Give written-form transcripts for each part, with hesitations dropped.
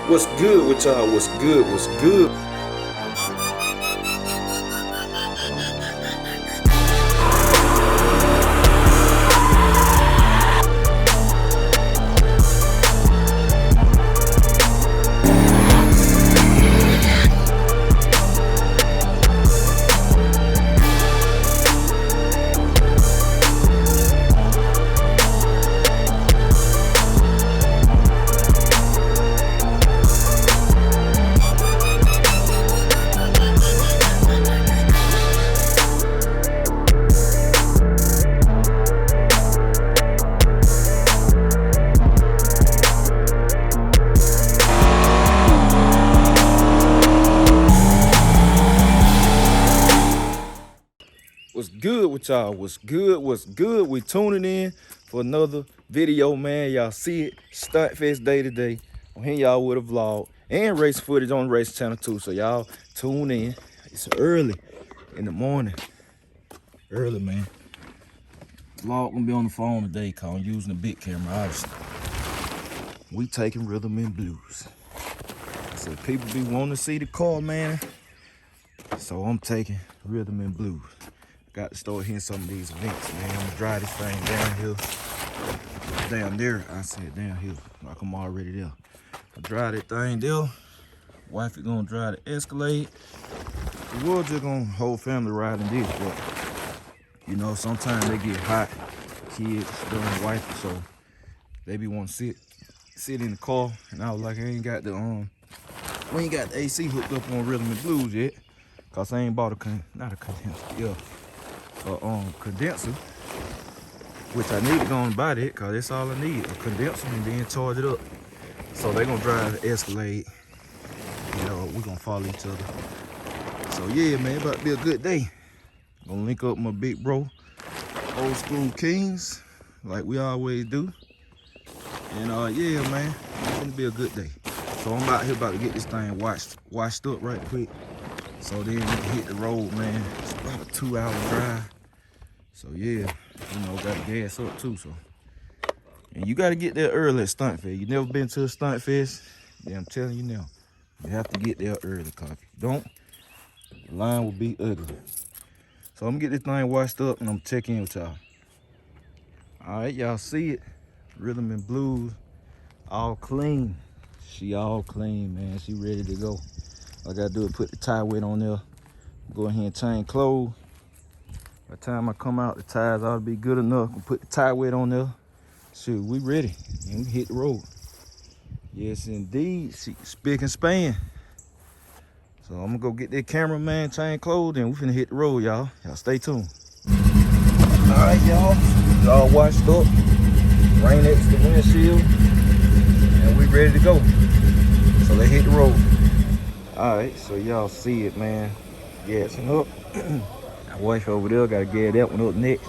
What's good with y'all? What's good? What's good? What's good with y'all? What's good? What's good? We tuning in for another video, man. Y'all see it. STUNTFEST day today. I'm hitting y'all with a vlog and race footage on the race channel too. So y'all tune in. It's early in the morning. Early, man. Vlog gonna be on the phone today cause I'm using the big camera, obviously. We taking rhythm and blues. So people be wanting to see the car, man. So I'm taking rhythm and blues. Got to start hitting some of these events, man. I'm gonna drive this thing downhill. Down there, I said downhill, like I'm already there. I drive that thing there. Wifey gonna drive the Escalade. We're just gonna whole family riding this, but you know, sometimes they get hot, kids, during wifey, so they be wanting to sit in the car. And I was like, I ain't got the we ain't got the AC hooked up on rhythm and blues yet, cause I ain't bought a condenser, which I need to go and buy that, cause that's all I need, a condenser, and then charge it up. So they gonna drive the Escalade. You know, we gonna follow each other. So yeah, man, about to be a good day. Gonna link up with my big bro, Old School Kings, like we always do. And yeah, man, it's gonna be a good day. So I'm out here about to get this thing washed up right quick. So then we can hit the road, man. It's about a 2-hour drive. So yeah, you know, got to gas up too. So, and you got to get there early at STUNTFEST. You never been to a STUNTFEST? Yeah, I'm telling you now, you have to get there early, cause if you don't, the line will be ugly. So I'm gonna get this thing washed up and I'm gonna check in with y'all. All right, y'all see it, rhythm and blues, all clean. She all clean, man. She ready to go. All I gotta do is put the tie weight on there, go ahead and change clothes. By the time I come out, the tires ought to be good enough. I'll put the tie weight on there. Shoot, we ready, and we hit the road. Yes, indeed, she spick and span. So I'm gonna go get that cameraman, change clothes, and we finna hit the road, y'all. Y'all stay tuned. All right, y'all. It's all washed up. Rain next to the windshield, and we ready to go. So let's hit the road. All right, so y'all see it, man. Gassing up. My wife over there gotta gas that one up next.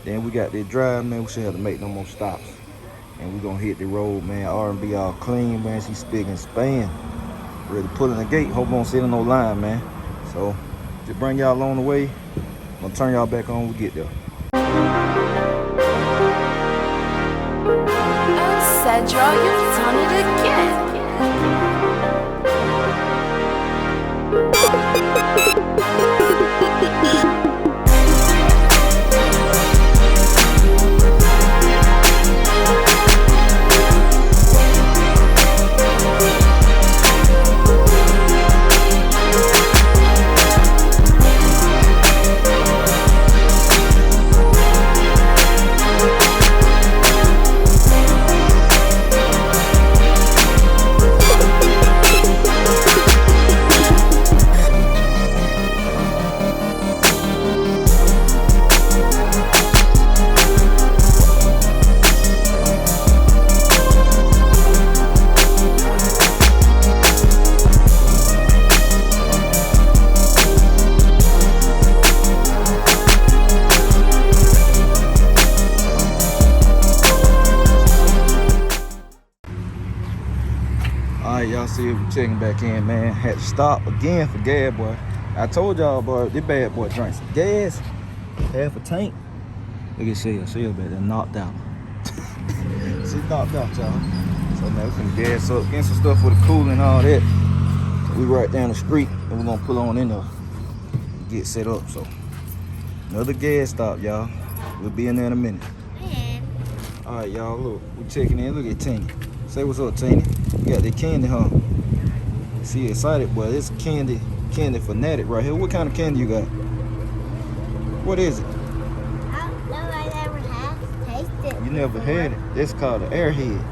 Then we got that drive, man. We should have to make no more stops. And we gonna hit the road, man. RnB all clean, man. She spick and span. Ready to pull in the gate. Hope I don't sit in no line, man. So just bring y'all along the way. I'm gonna turn y'all back on when we get there. Cedra, you've done it again. Y'all see it, we checking back in, man. Had to stop again for gas, boy. I told y'all, boy, this bad boy drank some gas, half a tank. Look at Shell back there, knocked out. She knocked out, y'all. So So man, we finna gas up, getting some stuff for the cooler and all that. So we right down the street and we're gonna pull on in there, get set up. So another gas stop, y'all. We'll be in there in a minute. All right, y'all, look, we checking in. Look at Tina. Say what's up, Tina. You got that candy, huh? She excited, boy. It's candy fanatic right here. What kind of candy you got? What is it? I don't know. I never have tasted. You never had it. It's called an airhead.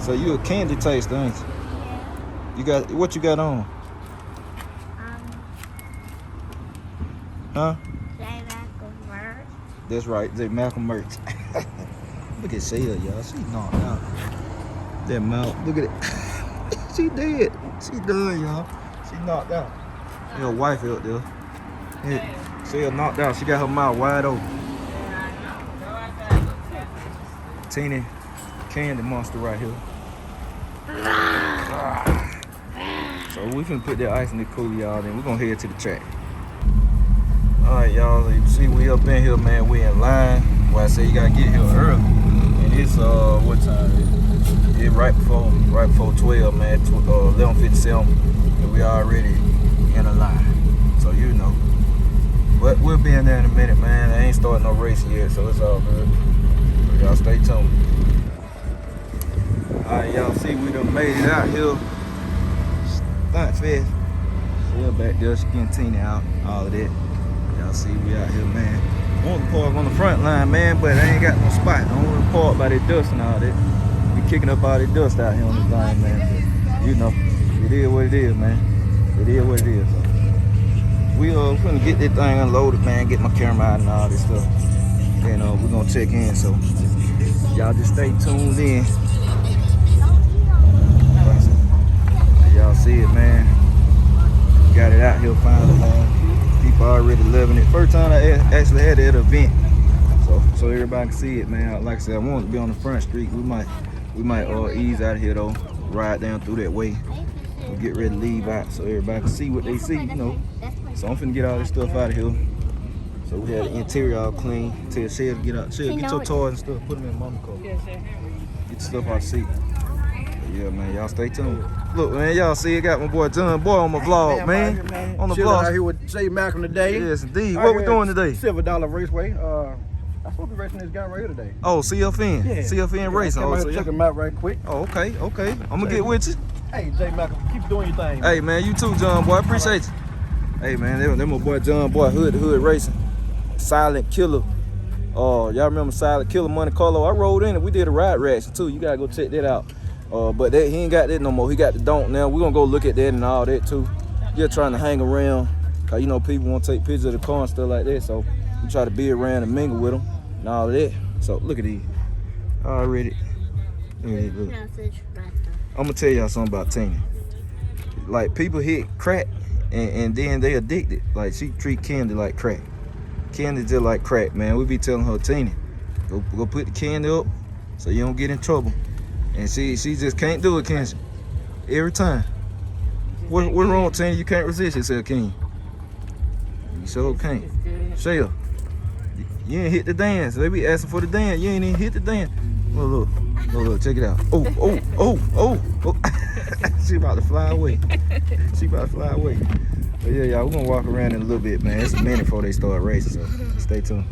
So you a candy taster, ain't you? Yeah. You got what you got on? Huh? J. Malcolm merch. That's right, J. Malcolm merch. Look at Shea, y'all. She knocked out. That mouth. Look at it. She dead. She done, y'all. She knocked out. Her wife out there. Yeah. Shea knocked out. She got her mouth wide open. Teeny candy monster right here. So we finna put that ice in the cooler, y'all. Then we're gonna head to the track. All right, y'all. You see, we up in here, man. We in line. Well, I say you gotta get here early. And it's what time is it? It's right before 12, man. 11:57, and we already in a line. So you know. But we'll be in there in a minute, man. I ain't starting no race yet, so it's all good. So y'all stay tuned. All right, y'all see we done made it out here. STUNTFEST. Still back there, she getting Tina out, all of that. Y'all see we out here, man. I want to park on the front line, man, but I ain't got no spot. I don't want to park by that dust and all that. We kicking up all that dust out here on this line, man. But, you know, it is what it is, man. It is what it is. So we finna get this thing unloaded, man. Get my camera out and all this stuff. And we're gonna check in. So y'all just stay tuned in. Y'all see it, man. Got it out here finally, man. People already loving it. First time I actually had it at an event, so everybody can see it, man. Like I said, I want to be on the front street. We might ease out of here though, ride down through that way. We get ready to leave out so everybody can see what they see, you know. So I'm finna get all this stuff out of here. So we had the interior all clean. Tell Shell to get out. Shell, get your toys and stuff. Put them in mama car. Get the stuff out the seat. Yeah, man, y'all stay tuned. Look, man, y'all see, I got my boy John Boy on my vlog, man. On the vlog. Out here with J. Malcolm today. Yes, indeed. What we doing today? $7 Raceway. I'm supposed to be racing this guy right here today. Oh, CFN. Yeah. CFN Racing. Oh, so check him out right quick. Oh, okay. I'm gonna get with you. Hey, J. Malcolm, keep doing your thing. Hey, man, you too, John Boy. I appreciate you. Hey, man, that my boy John Boy, Hood Racing. Silent Killer. Y'all remember Silent Killer Monte Carlo? I rode in it. We did a ride reaction too. You gotta go check that out. But he ain't got that no more. He got the donk now. We're gonna go look at that and all that too. Just trying to hang around, cause you know people want to take pictures of the car and stuff like that. So we try to be around and mingle with them and all of that. So look at these. Already. Look. I'm gonna tell y'all something about Tina. Like people hit crack and then they addicted. Like she treat candy like crack. Candy just like crack, man. We be telling her, Tina, go put the candy up so you don't get in trouble. And she just can't do it, can she? Every time. What's wrong with Tina? You can't resist yourself, can you? You sure can't. Shell, you ain't hit the dance. They be asking for the dance. You ain't even hit the dance. Look, check it out. Oh. She about to fly away. But yeah, y'all, we're gonna walk around in a little bit, man. It's a minute before they start racing, so stay tuned.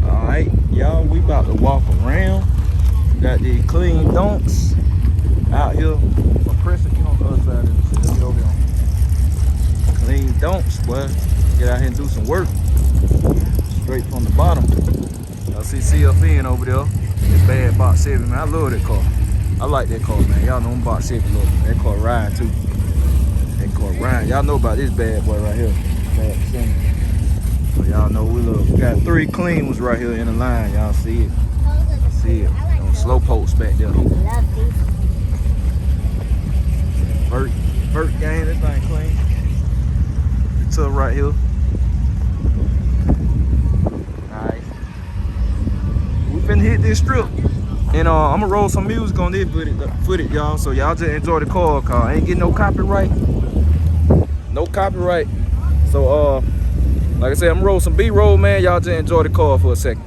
All right, y'all, we about to walk around. Got these clean donks out here. I'm pressing you on the other side of the shit. Let's go here. Clean donks, boy. Get out here and do some work. Straight from the bottom. Y'all see CFN over there. It's bad box 7, man. I love that car. I like that car, man. Y'all know I'm box 7 love. That car ride too. Y'all know about this bad boy right here. Bad 7. So y'all know we got 3 clean ones right here in the line. Y'all see it. See it. Slow post back there. Vert game, this thing clean. The tub right here. Nice. We finna hit this strip. And I'm gonna roll some music on this footage, y'all. So y'all just enjoy the car. I ain't getting no copyright. No copyright. So like I said, I'm gonna roll some B-roll, man. Y'all just enjoy the car for a second.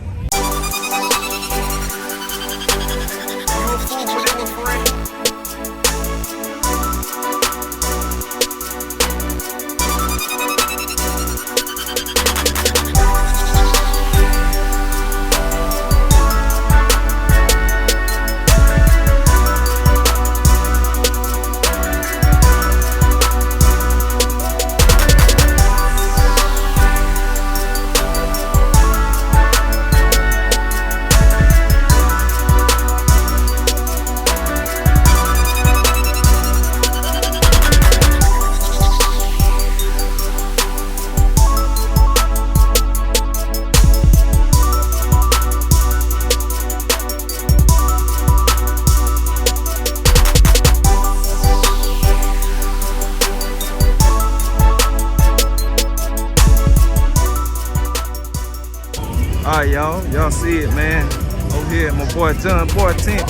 y'all. Y'all see it, man. Over here, my boy John Boy Tent,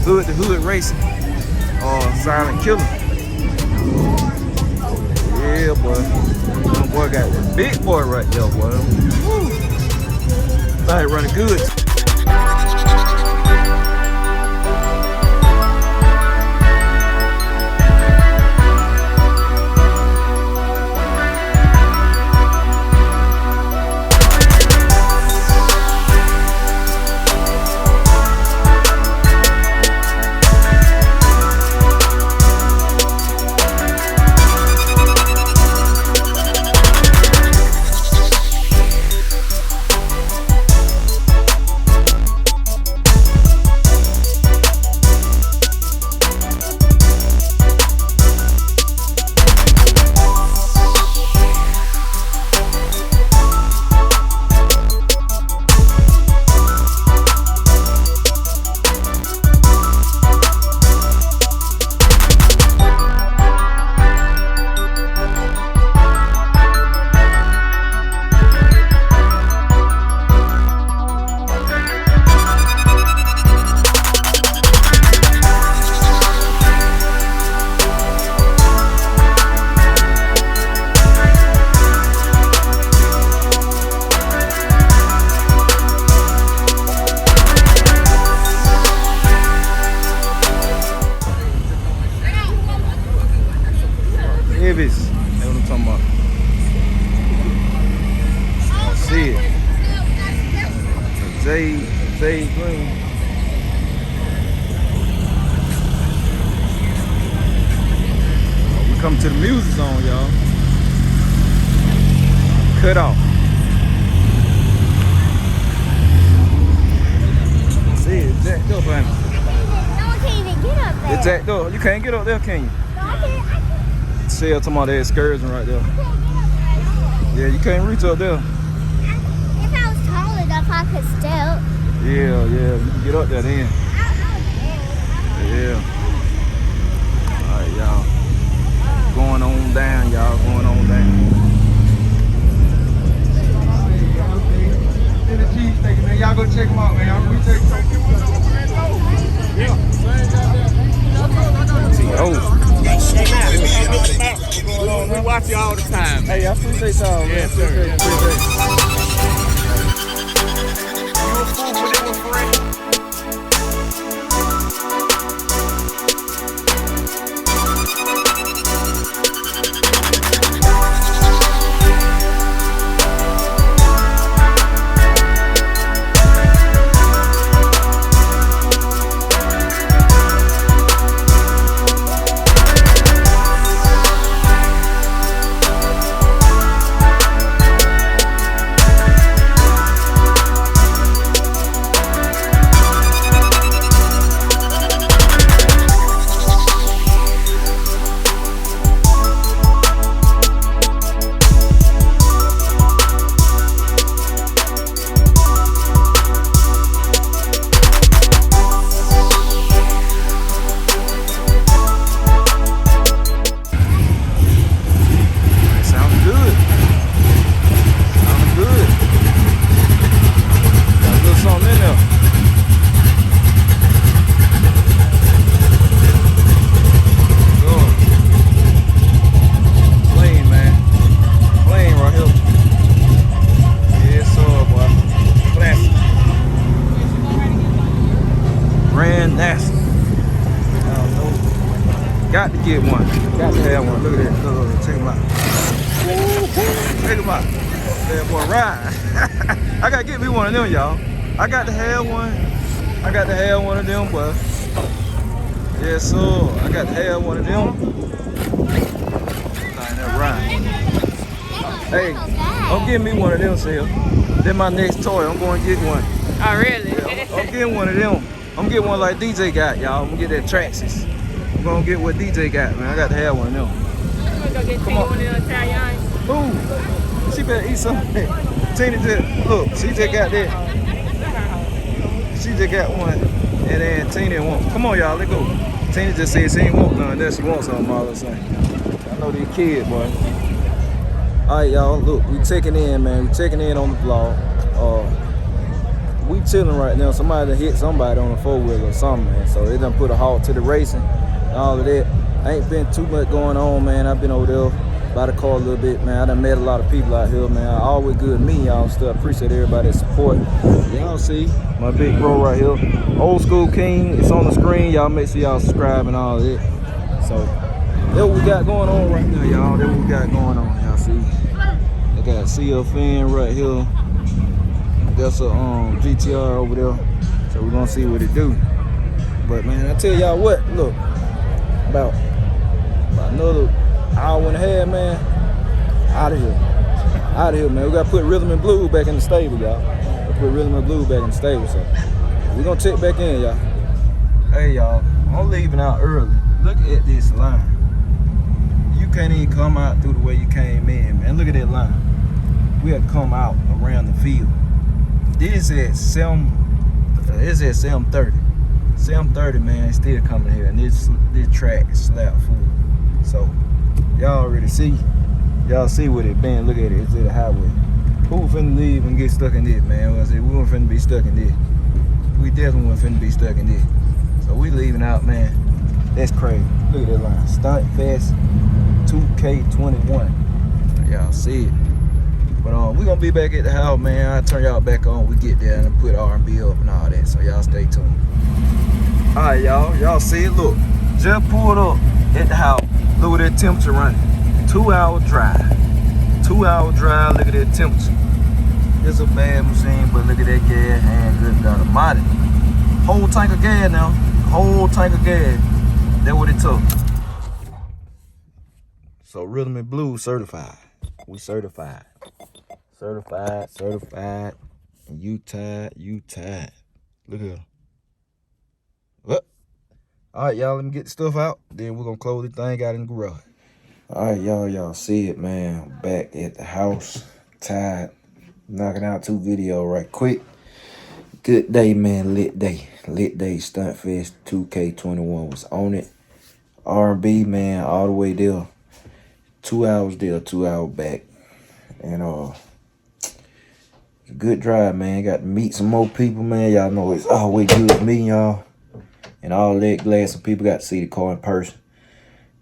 Hood to Hood Racing, Silent Killer. Yeah, boy. My boy got that big boy right there, boy. Woo. Thing running good. That's what I'm talking about. I see it. Jade Green. We come to the music zone, y'all. Cut off. See it, it's jacked up, man. No one can even get up there. It's jacked up. You can't get up there, can you? No, I can't. See, I'm talking about that excursion right there. Yeah, you can't reach up there. If I was tall enough, I could step. Yeah, you can get up there then. Yeah. Alright, y'all. Going on down, y'all. Going on down. Y'all go check them out, man. Y'all check them out. We watch you all the time. Hey, I appreciate y'all, man. Yes, sir. Appreciate it. You a fool for them, friend? Got to get one. Got to have one. Look at that. Look, check him out. Check him out. That boy ride. I got to get me one of them, y'all. I got to have one. I got to have one of them, boy. Yes, sir. I got to have one of them. That ride. Hey, I'm getting me one of them, Sal. Then my next toy, I'm going to get one. Oh, really? Yeah, I'm getting one of them. I'm getting one like DJ got, y'all. I'm going to get that Traxxas. I'm going to get what DJ got, man. I got to have one of them. I'm going to go get Tina one of them Italian. Ooh, she better eat something. Tina just, look, she just got that. She just got one. And then Tina won't. Come on, y'all, let's go. Tina just said she ain't want none. Then she wants something all the same. I know these kids, boy. All right, y'all, look, we checking in, man. We checking in on the vlog. we chilling right now. Somebody done hit somebody on a 4-wheeler or something, man. So they done put a halt to the racing and all of that. Ain't been too much going on, man. I've been over there by the car a little bit, man. I done met a lot of people out here, man. Always good meeting y'all. Still appreciate everybody's support. Y'all see my big bro right here. Old School King. It's on the screen. Y'all make sure y'all subscribe and all of that. So that's what we got going on right now, y'all. That's what we got going on. Y'all see. I got a CFN right here. That's a GTR over there. So we're gonna see what it do. But man, I tell y'all what, look, about another hour and a half, man, out of here. Out of here, man. We gotta put Rhythm and Blues back in the stable, y'all. Put Rhythm and Blues back in the stable. So we're gonna check back in, y'all. Hey y'all, I'm leaving out early. Look at this line. You can't even come out through the way you came in, man. Look at that line. We had to come out around the field. This at 7:30. 7:30, man, still coming here, and this track is slap full. So y'all already see. Y'all see what it been. Look at it. It's at the highway. Who finna leave and get stuck in this, man? I said we weren't finna be stuck in this. We definitely weren't finna be stuck in this. So we leaving out, man. That's crazy. Look at that line. STUNTFEST 2K21. Y'all see it. But we gonna be back at the house, man. I'll turn y'all back on. We get there and put RnB up and all that. So y'all stay tuned. All right, y'all. Y'all see it. Look, just pulled up at the house. Look at that temperature running. 2-hour drive. 2-hour drive. Look at that temperature. It's a bad machine, but look at that gas. And good God Almighty. Whole tank of gas now. Whole tank of gas. That's what it took. So Rhythm and Blues certified. We certified. Certified. And you tied. Look at her. What? All right, y'all, let me get the stuff out. Then we're going to close this thing out in the garage. All right, y'all see it, man. Back at the house. Tired. Knocking out 2 videos right quick. Good day, man. Lit day. STUNTFEST 2K21 was on it. RnB, man, all the way there. 2 hours there, 2 hours back. And it's a good drive, man. Got to meet some more people, man. Y'all know it's always good meeting y'all. And all that, glad some people got to see the car in person.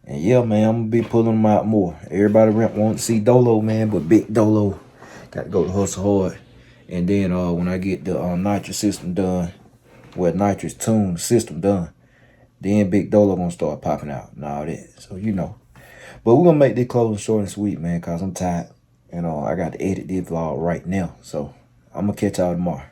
And yeah, man, I'm gonna be pulling them out more. Everybody want to see Dolo, man, but Big Dolo got to go to hustle hard. And then when I get the nitrous system done, well, nitrous tune system done, then Big Dolo gonna start popping out and all that. So you know. But we're gonna make this closing short and sweet, man, cause I'm tired. And I got to edit this vlog right now. So I'm gonna catch y'all tomorrow.